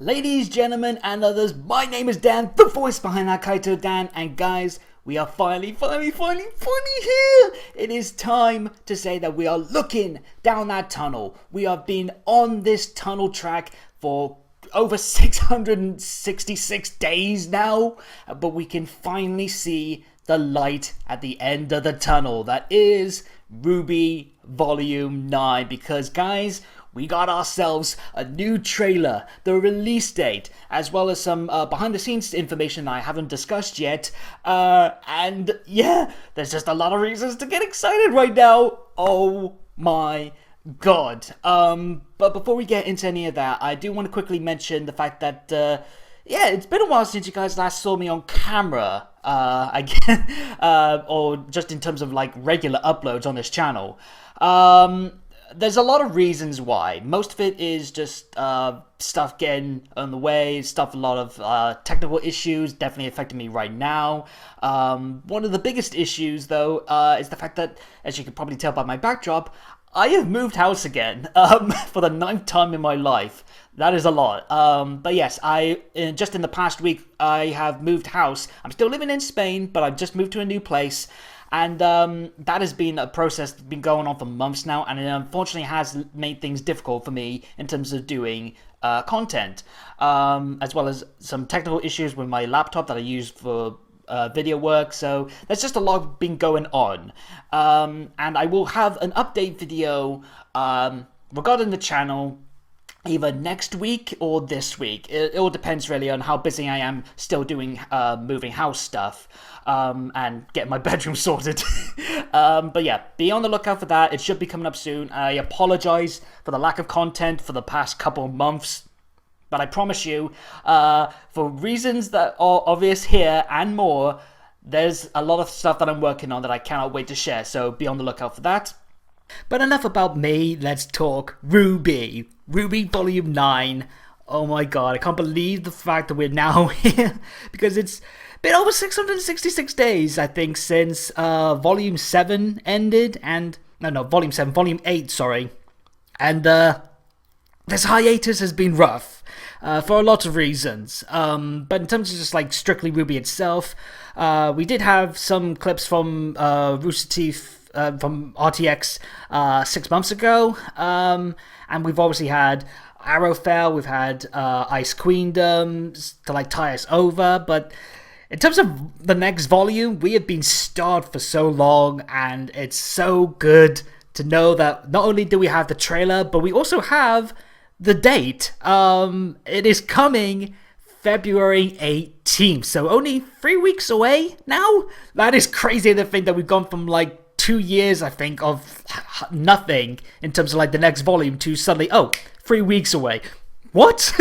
Ladies, gentlemen, and others, my name is Dan, the voice behind Hokkaido Dan, and guys, we are finally here! It is time to say that we are looking down that tunnel. We have been on this tunnel track for over 666 days now, but we can finally see the light at the end of the tunnel. That is RWBY Volume 9, because guys, we got ourselves a new trailer, the release date, as well as some behind the scenes information I haven't discussed yet. And yeah, there's just a lot of reasons to get excited right now. Oh my god. But before we get into any of that, I do want to quickly mention the fact that, yeah, it's been a while since you guys last saw me on camera, again, or just in terms of like regular uploads on this channel. There's a lot of reasons why. Most of it is just stuff getting on the way, a lot of technical issues definitely affecting me right now. One of the biggest issues, though, is the fact that, as you can probably tell by my backdrop, I have moved house again for the 9th time in my life. That is a lot. But yes, just in the past week, I have moved house. I'm still living in Spain, but I've just moved to a new place. And that has been a process that's been going on for months now, and it unfortunately has made things difficult for me in terms of doing content, as well as some technical issues with my laptop that I use for video work. So there's just a lot been going on, and I will have an update video regarding the channel either next week or this week. It all depends really on how busy I am still doing moving house stuff and getting my bedroom sorted. But yeah, be on the lookout for that. It should be coming up soon. I apologize for the lack of content for the past couple of months, but I promise you, for reasons that are obvious here and more, there's a lot of stuff that I'm working on that I cannot wait to share, so be on the lookout for that. But enough about me, let's talk RWBY. RWBY Volume 9. Oh my god, I can't believe the fact that we're now here, because it's been over 666 days, I think, since Volume 7 ended, and... No, Volume 7, Volume 8, sorry. And this hiatus has been rough, for a lot of reasons. But in terms of just like strictly RWBY itself, we did have some clips from Rooster Teeth, from RTX 6 months ago, and we've obviously had Arrowfell, we've had Ice Queendom to like tie us over, but in terms of the next volume, we have been starved for so long, and it's so good to know that not only do we have the trailer, but we also have the date. It is coming February 18th, so only 3 weeks away now. That is crazy to think that we've gone from like 2 years, I think, of nothing in terms of like the next volume to suddenly, 3 weeks away. What?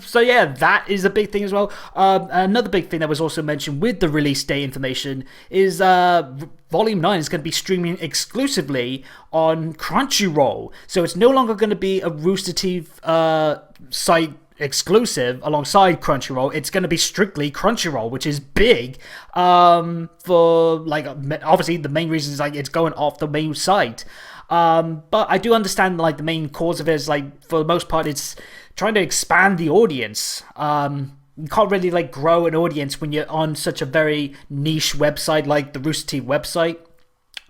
So yeah, that is a big thing as well. Another big thing that was also mentioned with the release date information is Volume 9 is going to be streaming exclusively on Crunchyroll. So it's no longer going to be a Rooster Teeth site exclusive alongside Crunchyroll. It's going to be strictly Crunchyroll, which is big, for like, obviously the main reason is like it's going off the main site, but I do understand like the main cause of it is like, for the most part, it's trying to expand the audience. You can't really like grow an audience when you're on such a very niche website like the Rooster Teeth website.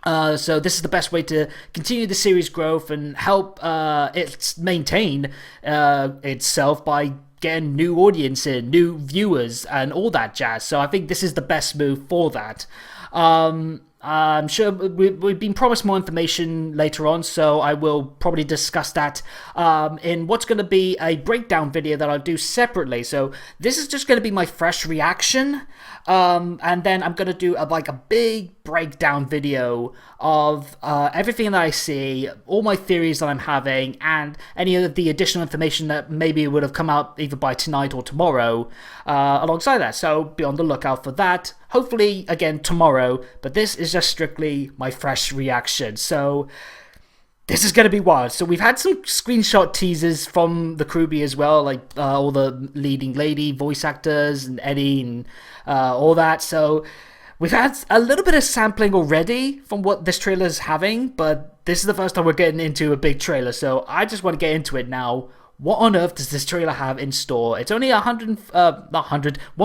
So this is the best way to continue the series growth and help it maintain itself by getting new audience in, new viewers, and all that jazz. So I think this is the best move for that. I'm sure we've been promised more information later on, so I will probably discuss that in what's going to be a breakdown video that I'll do separately. So this is just going to be my fresh reaction, and then I'm going to do like a big breakdown video of everything that I see, all my theories that I'm having, and any of the additional information that maybe would have come out either by tonight or tomorrow alongside that. So be on the lookout for that. Hopefully, again, tomorrow, but this is just strictly my fresh reaction. So this is going to be wild. So we've had some screenshot teasers from the RWBY as well, like all the leading lady voice actors and Eddie and all that. So we've had a little bit of sampling already from what this trailer is having, but this is the first time we're getting into a big trailer. So I just want to get into it now. what on earth does this trailer have in store? It's only 1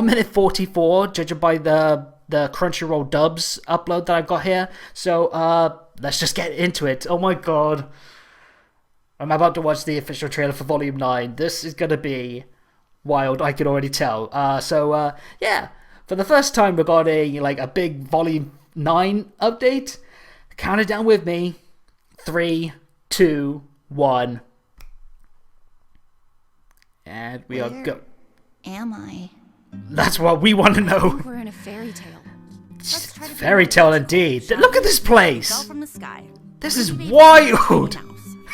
minute 44, judging by the Crunchyroll dubs upload that I've got here. So let's just get into it. Oh my god. I'm about to watch the official trailer for Volume 9. This is going to be wild, I can already tell. Yeah, for the first time regarding like a big Volume 9 update, count it down with me. 3, 2, 1. And we are go. Am I? That's what we want to know. We're in a fairy tale. Fairy tale indeed. Look at this place. Fell from the sky. This is wild.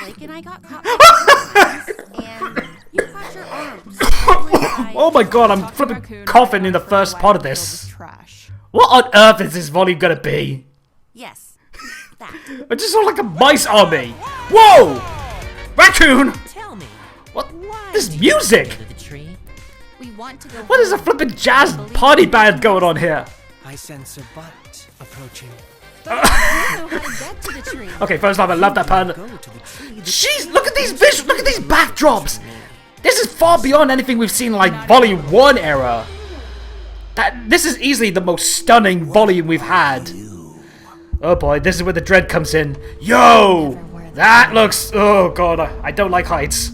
Blake and I got caught by and you caught your arms. Oh my god, I'm flipping coughing in the first part of this. What on earth is this volume gonna be? Yes, that. I just saw like a mice army. Whoa! Raccoon! Tell me, What? This music! to the tree. We want to go. What is a flipping jazz party band going on here? I sense a butt approaching. know how to get to the tree. Okay, first off, I love that panda. Go to the tree. Jeez, look at these visuals, look at these backdrops! This is far beyond anything we've seen in like Volume 1 era. This is easily the most stunning volume we've had. Oh boy, this is where the dread comes in. Yo! That looks... Oh god, I don't like heights.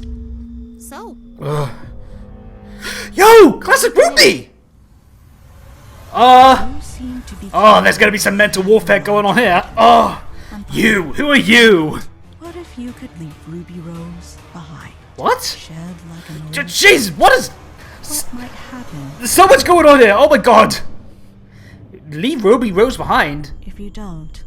So, Yo! Classic RWBY! You seem to be. Oh, there's gonna be some mental warfare going on here. Oh! You! Who are you? What if you could leave Ruby Rose behind? What? Shed like an old. Jeez, what is... What might happen There's so much going on here! Oh my god! Leave Ruby Rose behind? if you don't?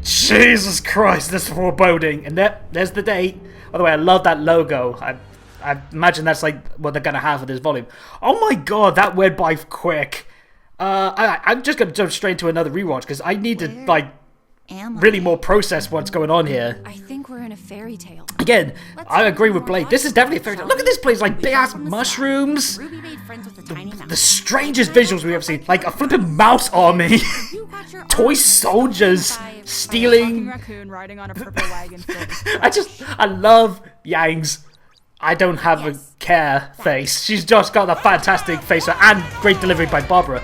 Jesus Christ, this is foreboding. And there's the date. By the way, I love that logo. I imagine that's like what they're gonna have for this volume. Oh my god, that went by quick. I'm just gonna jump straight to another rewatch because I need to like am really I? more process what's going on here. I think we're in a fairy tale. Again, Let's I do agree more with Blake. This is definitely a fairy tale. Look at this place, like big ass mushrooms. Ruby made friends with a tiny mouse. The strangest visuals we've ever seen. Like a flipping mouse army. You got your Toy arms soldiers by stealing. Raccoon riding on a purple wagon filled with I love Yang's I don't have Yes. a care face. She's just got a fantastic face and great delivery by Barbara.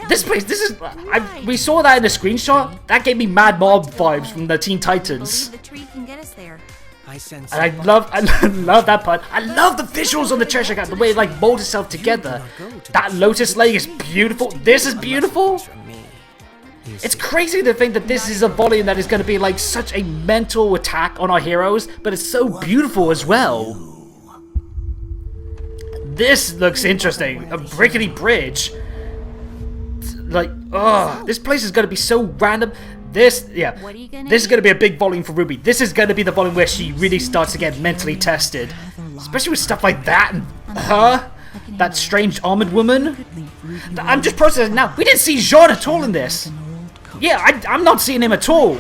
This place, this is... we saw that in the screenshot. That gave me Mad Mob vibes from the Teen Titans. Believe the tree can get us there. I sense And I love that part. I love the visuals on the treasure cat, the way it like molds itself together. That lotus leg is beautiful. This is beautiful. from me. It's crazy to think that this is a volume that is going to be like such a mental attack on our heroes, but it's so beautiful as well. This looks interesting. A rickety bridge. Like, oh, this place is going to be so random. This is going to be a big volume for Ruby. This is going to be the volume where she really starts to get mentally tested. Especially with stuff like that and her. That strange armored woman. I'm just processing now. We didn't see Jean at all in this. Yeah, I'm not seeing him at all.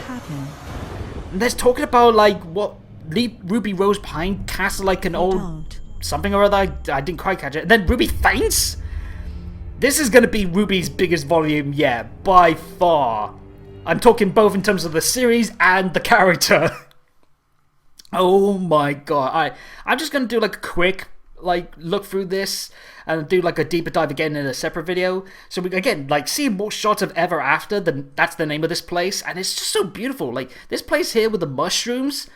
And they're talking about like what leave Ruby Rose behind, cast like an old something or other. I didn't quite catch it. And then Ruby faints. This is going to be Ruby's biggest volume yet, by far. I'm talking both in terms of the series and the character. Oh my god! I'm just going to do like a quick look through this and do like a deeper dive again in a separate video. So we again see more shots of Ever After. That's the name of this place, and it's just so beautiful. Like this place here with the mushrooms.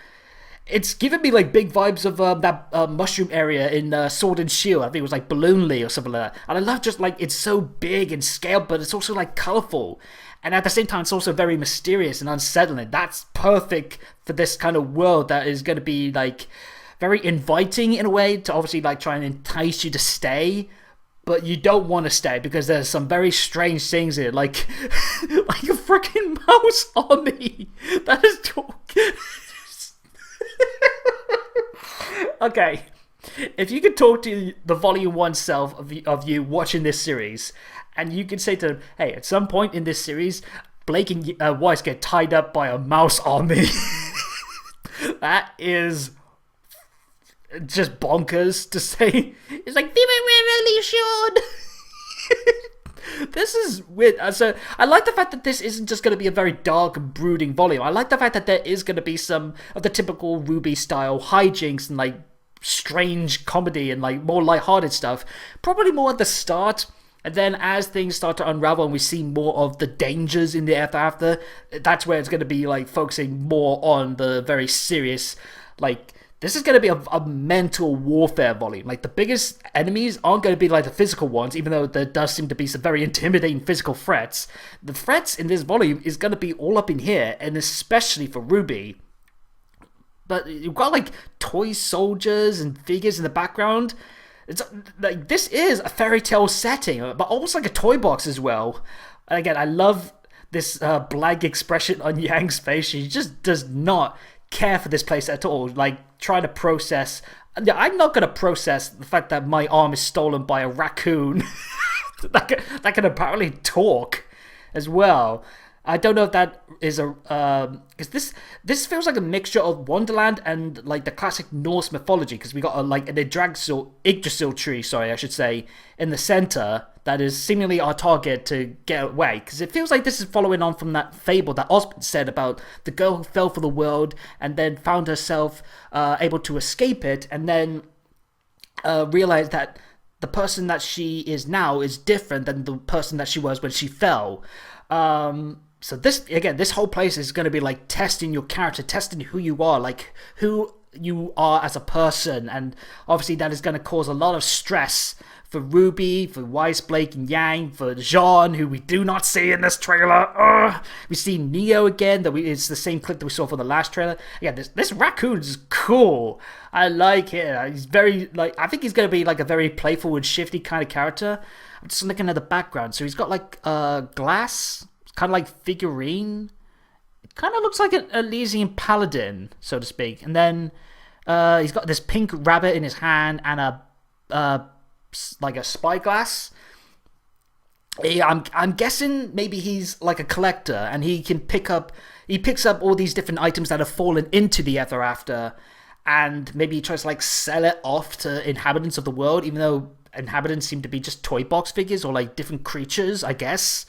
It's giving me like big vibes of that mushroom area in Sword and Shield. I think it was like Balloonly or something like that. And I love just like it's so big in scale, but it's also like colorful. And at the same time, it's also very mysterious and unsettling. That's perfect for this kind of world that is going to be like very inviting in a way to obviously like try and entice you to stay. But you don't want to stay because there's some very strange things here, like like a freaking mouse army that is talking. Okay, if you could talk to the Volume 1 self of you watching this series, and you could say to them, hey, at some point in this series, Blake and Weiss get tied up by a mouse army. That is just bonkers to say. It's like, Viva Revolution! This is weird. So I like the fact that this isn't just going to be a very dark and brooding volume. I like the fact that there is going to be some of the typical RWBY style hijinks and like strange comedy and like more lighthearted stuff. Probably more at the start. And then as things start to unravel and we see more of the dangers in the after, that's where it's going to be like focusing more on the very serious, like, this is going to be a mental warfare volume. Like, the biggest enemies aren't going to be like the physical ones, even though there does seem to be some very intimidating physical threats. The threats in this volume is going to be all up in here, and especially for RWBY. But you've got like toy soldiers and figures in the background. It's like, this is a fairy tale setting, but almost like a toy box as well. And again, I love this blank expression on Yang's face. She just does not care for this place at all. Like, trying to process. I'm not going to process the fact that my arm is stolen by a raccoon that can apparently talk as well. I don't know if that is a because this feels like a mixture of Wonderland and like the classic Norse mythology, because we got an Yggdrasil tree, I should say, in the center that is seemingly our target to get away. Because it feels like this is following on from that fable that Osmond said about the girl who fell for the world and then found herself able to escape it, and then realized that the person that she is now is different than the person that she was when she fell. So this whole place is going to be like testing your character, testing who you are, like who you are as a person. And obviously that is going to cause a lot of stress for RWBY, for Weiss, Blake, and Yang, for Jean, who we do not see in this trailer. We see Neo again, it's the same clip that we saw for the last trailer. Yeah, this raccoon is cool. I like it. He's very, like, I think he's going to be like a very playful and shifty kind of character. I'm just looking at the background. So he's got like glass, kind of like figurine. It kind of looks like an Elysian paladin, so to speak. And then he's got this pink rabbit in his hand and a like a spyglass. Yeah, I'm guessing maybe he's like a collector, and he picks up all these different items that have fallen into the Ever After, and maybe he tries to like sell it off to inhabitants of the world, even though inhabitants seem to be just toy box figures or like different creatures, I guess.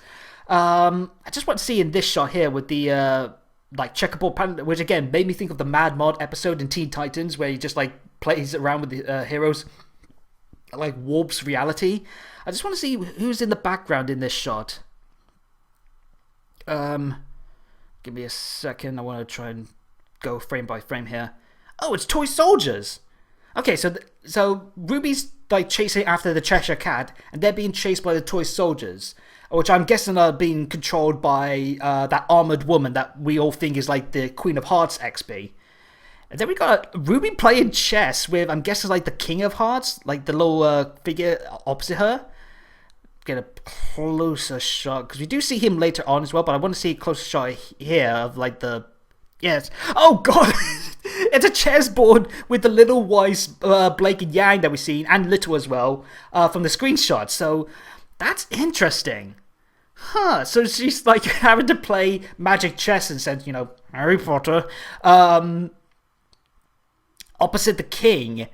I just want to see in this shot here with the like checkerboard pattern, which again made me think of the Mad Mod episode in Teen Titans, where he just like plays around with the heroes, like warps reality. I just want to see who's in the background in this shot. Give me a second. I want to try and go frame by frame here. Oh, it's toy soldiers. Okay, so RWBY's like chasing after the Cheshire Cat, and they're being chased by the toy soldiers, which I'm guessing are being controlled by that armored woman that we all think is like the Queen of Hearts XP. And then we got RWBY playing chess with, I'm guessing, like the King of Hearts, like the little figure opposite her. Get a closer shot, because we do see him later on as well, but I want to see a closer shot here of like the... Yes. Oh, God! It's a chessboard with the little Weiss, Blake, and Yang that we've seen, and Little as well, from the screenshot. So that's interesting. Huh. So she's like having to play magic chess and said, Harry Potter. Opposite the king.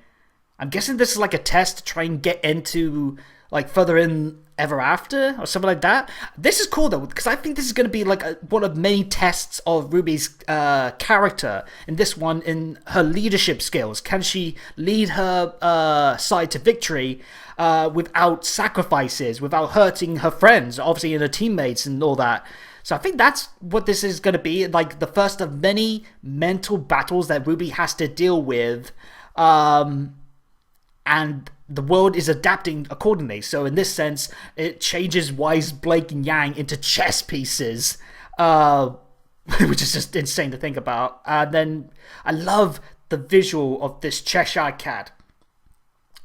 I'm guessing this is like a test to try and get into like further in Ever After or something like that. This is cool though, because I think this is going to be like one of many tests of RWBY's character in this one, in her leadership skills. Can she lead her side to victory without sacrifices, without hurting her friends, obviously, and her teammates and all that. So I think that's what this is going to be, like the first of many mental battles that RWBY has to deal with, and the world is adapting accordingly. So in this sense, it changes Weiss, Blake, and Yang into chess pieces, which is just insane to think about. And then I love the visual of this Cheshire Cat,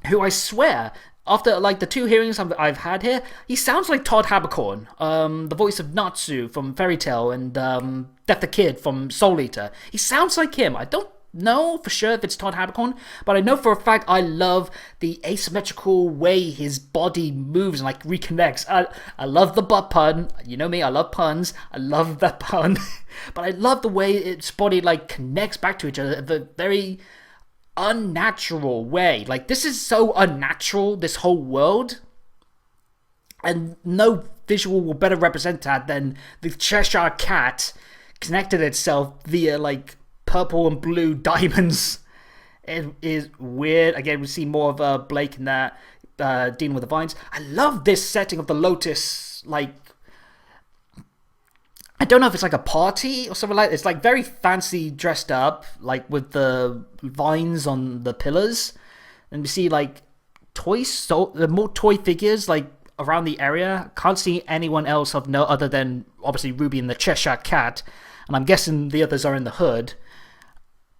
who I swear, after like the two hearings I've had here, he sounds like Todd Haberkorn, the voice of Natsu from Fairy Tail and Death the Kid from Soul Eater. He sounds like him. I don't know for sure if it's Todd Haberkorn, but I know for a fact I love the asymmetrical way his body moves and like reconnects. I love the butt pun. You know me, I love puns. I love that pun. But I love the way its body like connects back to each other, the very unnatural way. Like, this is so unnatural, this whole world, and no visual will better represent that than the Cheshire Cat connected itself via like purple and blue diamonds. It is weird. Again, we see more of Blake in that, dealing with the vines. I love this setting of the Lotus, like, I don't know if it's like a party or something like that. It's like very fancy dressed up, like with the vines on the pillars. And we see like toys, more toy figures like around the area. Can't see anyone else of note other than obviously Ruby and the Cheshire Cat. And I'm guessing the others are in the hood.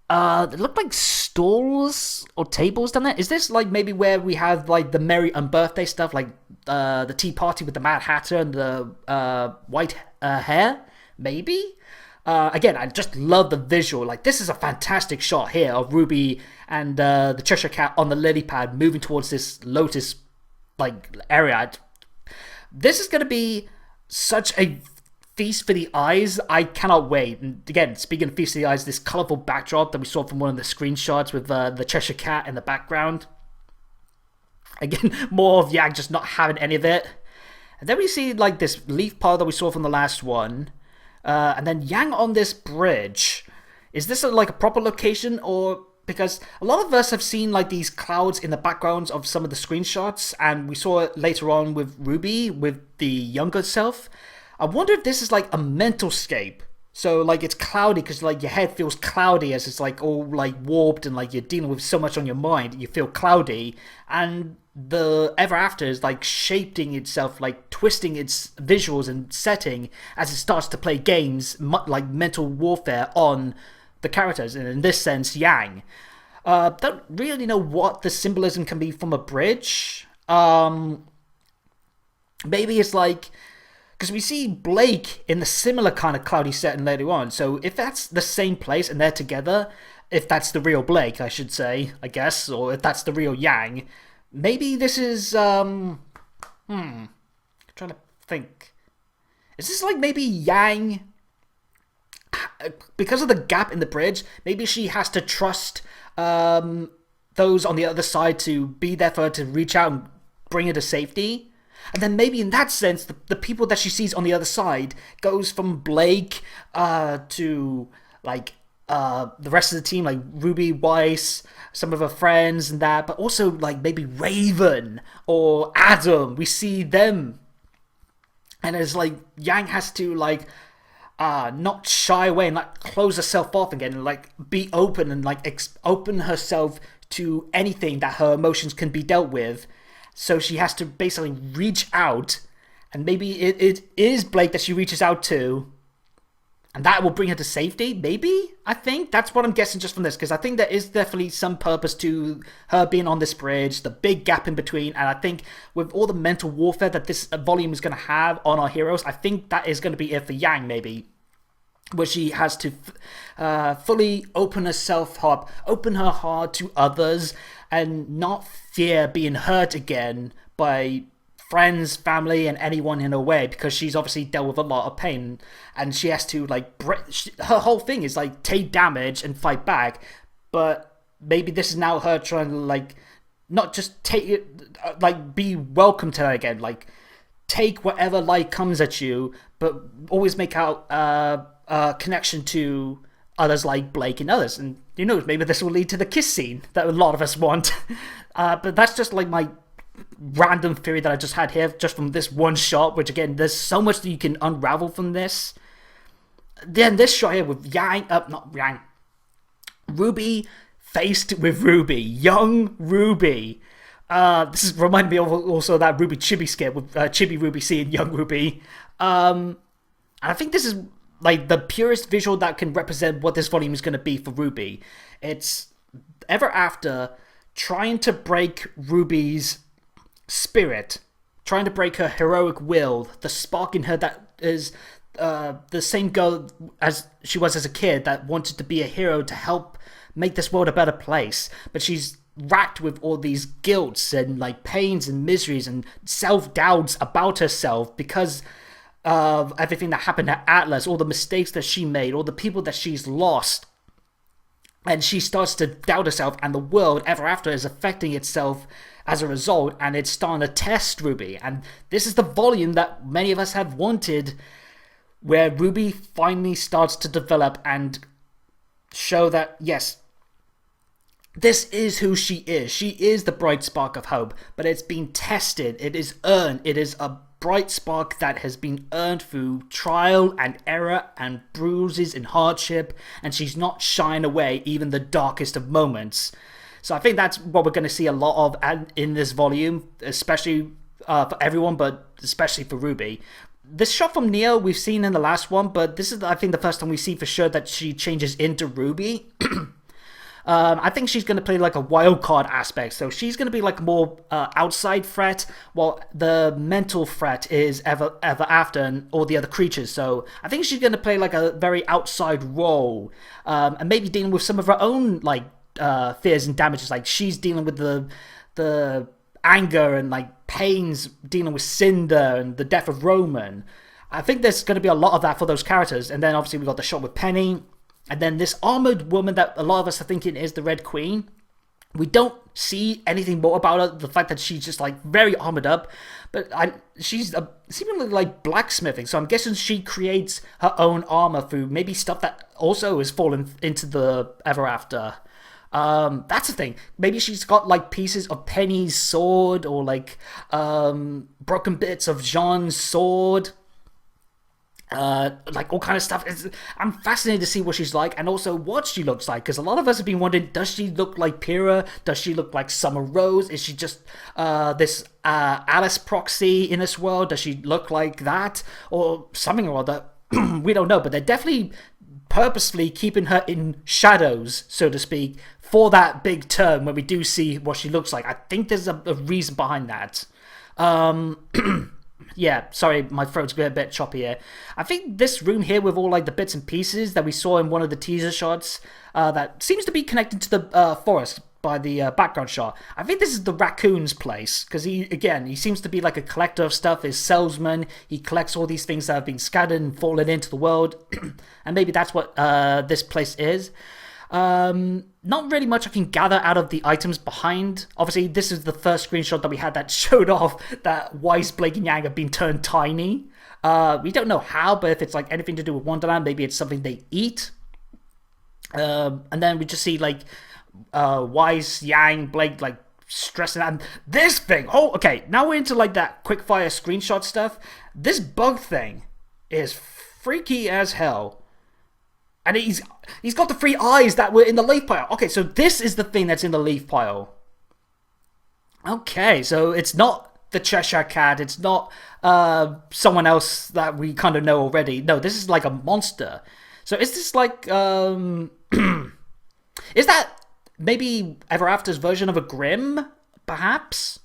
They look like stalls or tables down there. Is this like maybe where we have like the merry and birthday stuff, like the tea party with the Mad Hatter and the white hair? Maybe. Again, I just love the visual. Like, this is a fantastic shot here of Ruby and the Cheshire Cat on the lily pad moving towards this Lotus like area. This is going to be such a feast for the eyes. I cannot wait. And again, speaking of feast for the eyes, this colourful backdrop that we saw from one of the screenshots with the Cheshire Cat in the background. Again, more of Yang just not having any of it. And then we see like this leaf pile that we saw from the last one. And then Yang on this bridge. Is this like a proper location, or because a lot of us have seen like these clouds in the backgrounds of some of the screenshots, and we saw it later on with Ruby with the younger self. I wonder if this is like a mental scape. So like it's cloudy because like your head feels cloudy as it's like all like warped and like you're dealing with so much on your mind. You feel cloudy, and the Ever After is like shaping itself, like twisting its visuals and setting as it starts to play games like mental warfare on the characters. And in this sense, Yang. Don't really know what the symbolism can be from a bridge. Maybe it's like, because we see Blake in the similar kind of cloudy setting later on. So if that's the same place and they're together, if that's the real Blake, I should say, I guess, or if that's the real Yang, maybe this is, trying to think. Is this like maybe Yang, because of the gap in the bridge, maybe she has to trust those on the other side to be there for her to reach out and bring her to safety? And then maybe in that sense, the people that she sees on the other side goes from Blake to like the rest of the team, like Ruby, Weiss, some of her friends and that, but also like maybe Raven or Adam. We see them. And it's like Yang has to like not shy away and like close herself off again and like be open and like open herself to anything that her emotions can be dealt with. So she has to basically reach out, and maybe it is Blake that she reaches out to, and that will bring her to safety, maybe? I think that's what I'm guessing just from this, because I think there is definitely some purpose to her being on this bridge, the big gap in between, and I think with all the mental warfare that this volume is going to have on our heroes, I think that is going to be it for Yang, maybe. Where she has to fully open herself up, open her heart to others, and not fear being hurt again by friends, family, and anyone in her way, because she's obviously dealt with a lot of pain, and she has to like her whole thing is like take damage and fight back. But maybe this is now her trying to like not just take it, like be welcome to her again, like take whatever light comes at you, but always make out connection to others like Blake and others. And who knows, maybe this will lead to the kiss scene that a lot of us want. But that's just like my random theory that I just had here, just from this one shot, which again, there's so much that you can unravel from this. Then this shot here with Ruby faced with Ruby, young Ruby. This is reminding me of also that Ruby Chibi skit with Chibi Ruby seeing young Ruby. And I think this is like the purest visual that can represent what this volume is going to be for Ruby. It's Ever After trying to break Ruby's spirit, trying to break her heroic will, the spark in her that is the same girl as she was as a kid that wanted to be a hero to help make this world a better place. But she's racked with all these guilts and like pains and miseries and self-doubts about herself because of everything that happened at Atlas, all the mistakes that she made, all the people that she's lost. and she starts to doubt herself, and the world ever after is affecting itself as a result, and it's starting to test Ruby. And this is the volume that many of us have wanted, where Ruby finally starts to develop and show that, yes, this is who she is. She is the bright spark of hope, but it's been tested. It is earned. It is a bright spark that has been earned through trial and error and bruises and hardship, and she's not shying away even the darkest of moments. So I think that's what we're going to see a lot of in this volume, especially for everyone, but especially for Ruby. This shot from Neo we've seen in the last one, but this is, I think, the first time we see for sure that she changes into Ruby. I think she's going to play like a wild card aspect, so she's going to be like more outside threat, while the mental threat is ever after and all the other creatures. So I think she's going to play like a very outside role, and maybe dealing with some of her own like fears and damages. Like she's dealing with the anger and like pains, dealing with Cinder and the death of Roman. I think there's going to be a lot of that for those characters. And then obviously we got the shot with Penny, and then this armored woman that a lot of us are thinking is the Red Queen. We don't see anything more about her. The fact that she's just like very armored up, but she's seemingly like blacksmithing. So I'm guessing she creates her own armor through maybe stuff that also has fallen into the ever after. That's the thing. Maybe she's got like pieces of Penny's sword, or like broken bits of Jean's sword. Like all kind of stuff. I'm fascinated to see what she's like, and also what she looks like, because a lot of us have been wondering, does she look like Pyrrha? Does she look like Summer Rose? Is she just this Alice proxy in this world? Does she look like that, or something or other? We don't know, but they're definitely purposefully keeping her in shadows, so to speak, for that big turn when we do see what she looks like. I think there's a reason behind that. Yeah, sorry, my throat's a bit choppy here. I think this room here with all like the bits and pieces that we saw in one of the teaser shots, that seems to be connected to the forest by the background shot. I think this is the raccoon's place, because he seems to be like a collector of stuff, his salesman. He collects all these things that have been scattered and fallen into the world, and maybe that's what this place is. Not really much I can gather out of the items behind. Obviously, this is the first screenshot that we had that showed off that Weiss, Blake, and Yang have been turned tiny. We don't know how, but if it's like anything to do with Wonderland, maybe it's something they eat. And then we just see like Weiss, Yang, Blake like stressing out. And this thing, oh, okay, now we're into like that quickfire screenshot stuff. This bug thing is freaky as hell. And he's got the 3 eyes that were in the leaf pile. Okay, so this is the thing that's in the leaf pile. Okay, so it's not the Cheshire Cat. It's not someone else that we kind of know already. No, this is like a monster. So is this like... is that maybe Ever After's version of a Grimm, perhaps?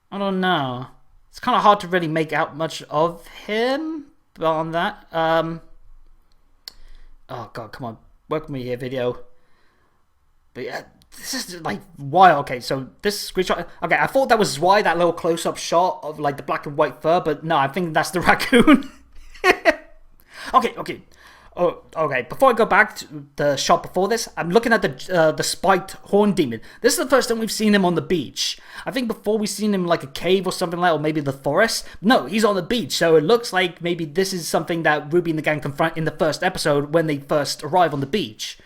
I don't know. It's kind of hard to really make out much of him on that. Oh god, come on, work with me here, video. But yeah, this is like why? Okay, so this screenshot. Okay, I thought that was why, that little close-up shot of like the black and white fur, but no, I think that's the raccoon. Okay. Oh, okay. Before I go back to the shot before this, I'm looking at the spiked horn demon. This is the first time we've seen him on the beach. I think before we've seen him in like a cave or something like that, or maybe the forest. No, he's on the beach, so it looks like maybe this is something that Ruby and the gang confront in the first episode when they first arrive on the beach.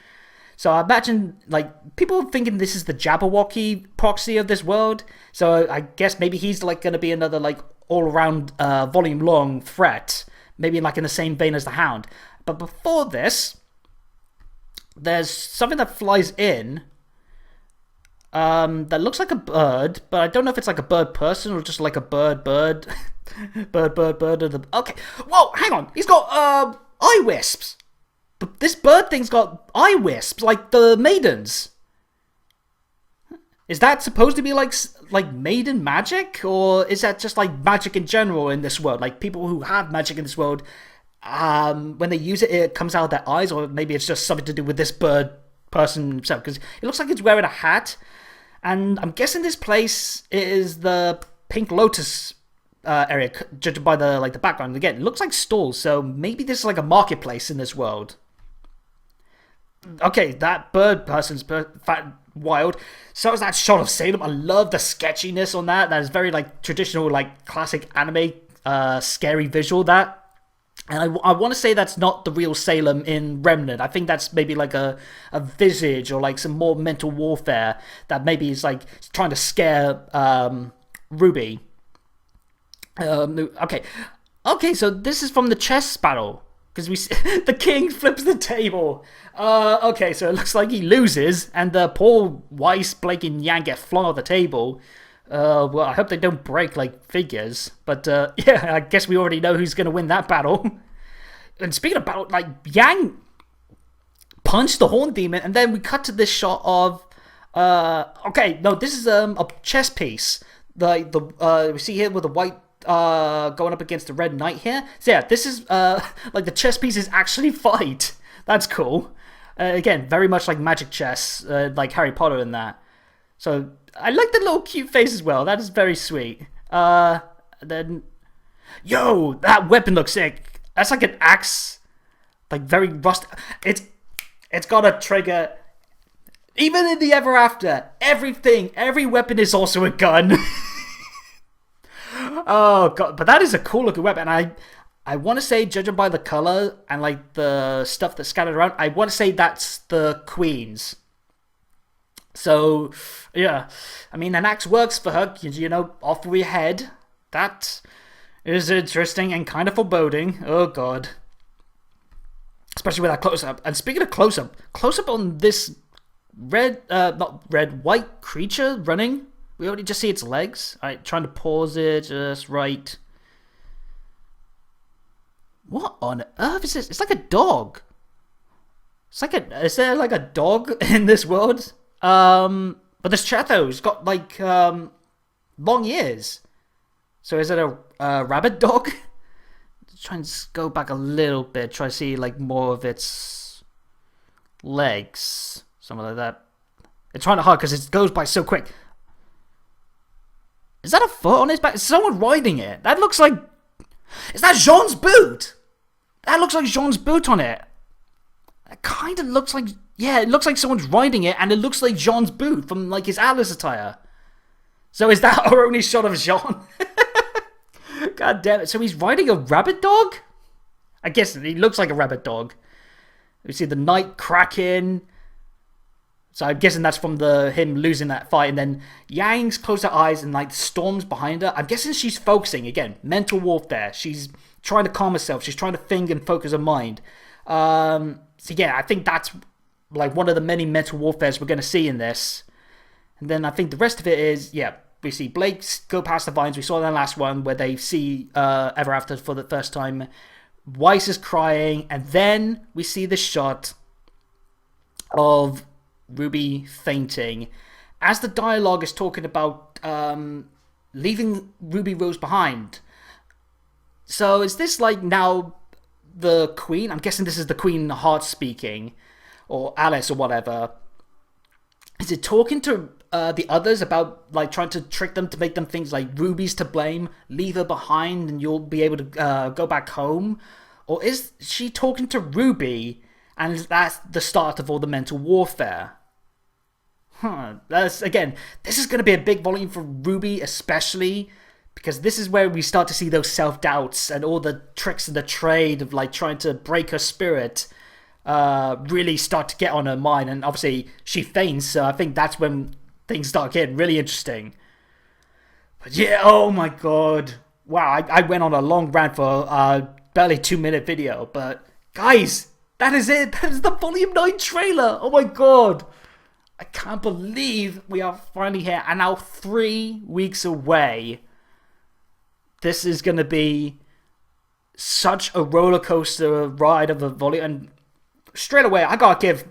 So I imagine like people thinking this is the Jabberwocky proxy of this world. So I guess maybe he's like going to be another like all-around volume-long threat, maybe like in the same vein as the Hound. But before this, there's something that flies in that looks like a bird, but I don't know if it's like a bird person or just like a bird. bird. Okay, whoa, hang on. He's got eye wisps. But this bird thing's got eye wisps, like the maidens. Is that supposed to be like maiden magic, or is that just like magic in general in this world? Like people who have magic in this world, when they use it, it comes out of their eyes, or maybe it's just something to do with this bird person himself, because it looks like it's wearing a hat, and I'm guessing this place is the Pink Lotus area, judged by the background. Again, it looks like stalls, so maybe this is like a marketplace in this world. okay, that bird person's wild. So is that shot of Salem. I love the sketchiness on that. That is very like traditional, like classic anime, scary visual. That, and I want to say that's not the real Salem in Remnant. I think that's maybe like a visage or like some more mental warfare that maybe is like trying to scare RWBY. Okay, so this is from the chess battle. Because the king flips the table. Okay, so it looks like he loses, and the poor Weiss, Blake, and Yang get flung off the table. Well, I hope they don't break, like, figures. But, yeah, I guess we already know who's going to win that battle. And speaking of battle, like, Yang punched the Horn Demon, and then we cut to this shot of... okay, no, this is a chess piece. We see here with the white... going up against the Red Knight here. So yeah, this is like the chess pieces actually fight. That's cool. Again, very much like Magic Chess, like Harry Potter and that. So I like the little cute face as well. That is very sweet. Then, yo, that weapon looks sick. That's like an axe, like very rusted. It's got a trigger. Even in the Ever After, every weapon is also a gun. Oh god, but that is a cool looking weapon. I want to say, judging by the color and like the stuff that's scattered around, I want to say that's the Queen's. So yeah, I mean, an axe works for her, you know, off with your head. That is interesting and kind of foreboding. Oh god, especially with that close up. And speaking of close up on this white creature running. We already just see its legs. Alright, trying to pause it just right. What on earth is this? It's like a dog. Is there like a dog in this world? But this Chetho's got like long ears. So is it a rabbit dog? Try and go back a little bit. Try to see like more of its legs. Something like that. It's trying to hard because it goes by so quick. Is that a foot on his back? Is someone riding it? That looks like... Is that Jean's boot? That looks like Jean's boot on it. It kind of looks like... Yeah, it looks like someone's riding it, and it looks like Jean's boot from, like, his Atlas attire. So is that our only shot of Jean? God damn it. So he's riding a rabbit dog? I guess he looks like a rabbit dog. We see the knight cracking... So I'm guessing that's from him losing that fight. And then Yang's closed her eyes and like storms behind her. I'm guessing she's focusing. Again, mental warfare. She's trying to calm herself. She's trying to think and focus her mind. So yeah, I think that's like one of the many mental warfares we're going to see in this. And then I think the rest of it is, yeah, we see Blake go past the vines. We saw that last one where they see Ever After for the first time. Weiss is crying. And then we see the shot of... RWBY fainting as the dialogue is talking about leaving Ruby Rose behind. So is this like now the Queen? I'm guessing this is the Queen Heart speaking, or Alice or whatever. Is it talking to the others about like trying to trick them to make them think like Ruby's to blame, leave her behind and you'll be able to go back home? Or is she talking to RWBY and that's the start of all the mental warfare? This is going to be a big volume for RWBY especially, because this is where we start to see those self-doubts and all the tricks of the trade of like trying to break her spirit really start to get on her mind. And obviously she faints, so I think that's when things start getting really interesting. But yeah, oh my god. Wow, I went on a long rant for a barely 2-minute video, but guys, that is it. That is the Volume 9 trailer. Oh my god. I can't believe we are finally here and now 3 weeks away. This is going to be such a roller coaster ride of a volume. And straight away, I got to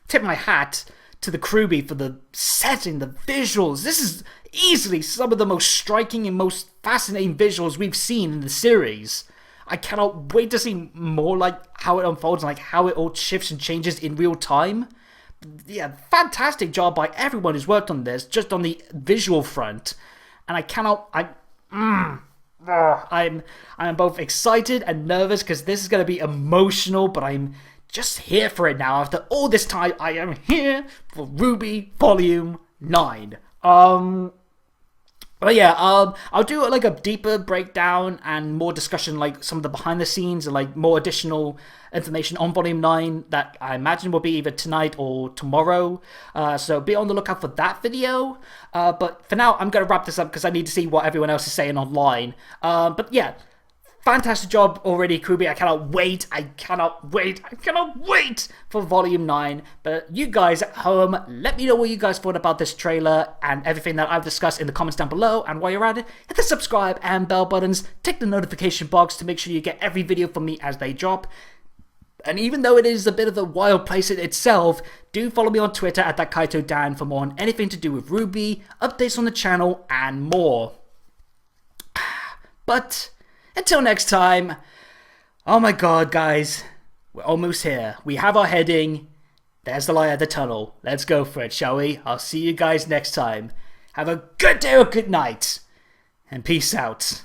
tip my hat to the crewbie for the setting, the visuals. This is easily some of the most striking and most fascinating visuals we've seen in the series. I cannot wait to see more like how it unfolds and like how it all shifts and changes in real time. Yeah, fantastic job by everyone who's worked on this, just on the visual front. And I'm both excited and nervous because this is going to be emotional, but I'm just here for it now. After all this time, I am here for RWBY Volume 9. But yeah, I'll do like a deeper breakdown and more discussion, like some of the behind the scenes and like more additional information on Volume 9 that I imagine will be either tonight or tomorrow. So be on the lookout for that video. But for now, I'm going to wrap this up because I need to see what everyone else is saying online. But yeah, fantastic job already, RWBY. I cannot wait. I cannot wait for Volume 9. But you guys at home, let me know what you guys thought about this trailer and everything that I've discussed in the comments down below. And while you're at it, hit the subscribe and bell buttons. Tick the notification box to make sure you get every video from me as they drop. And even though it is a bit of a wild place in itself, do follow me on Twitter at @ThatKaitoDan for more on anything to do with RWBY, updates on the channel, and more. But until next time, oh my god, guys, we're almost here. We have our heading. There's the light at the tunnel. Let's go for it, shall we? I'll see you guys next time. Have a good day or good night, and peace out.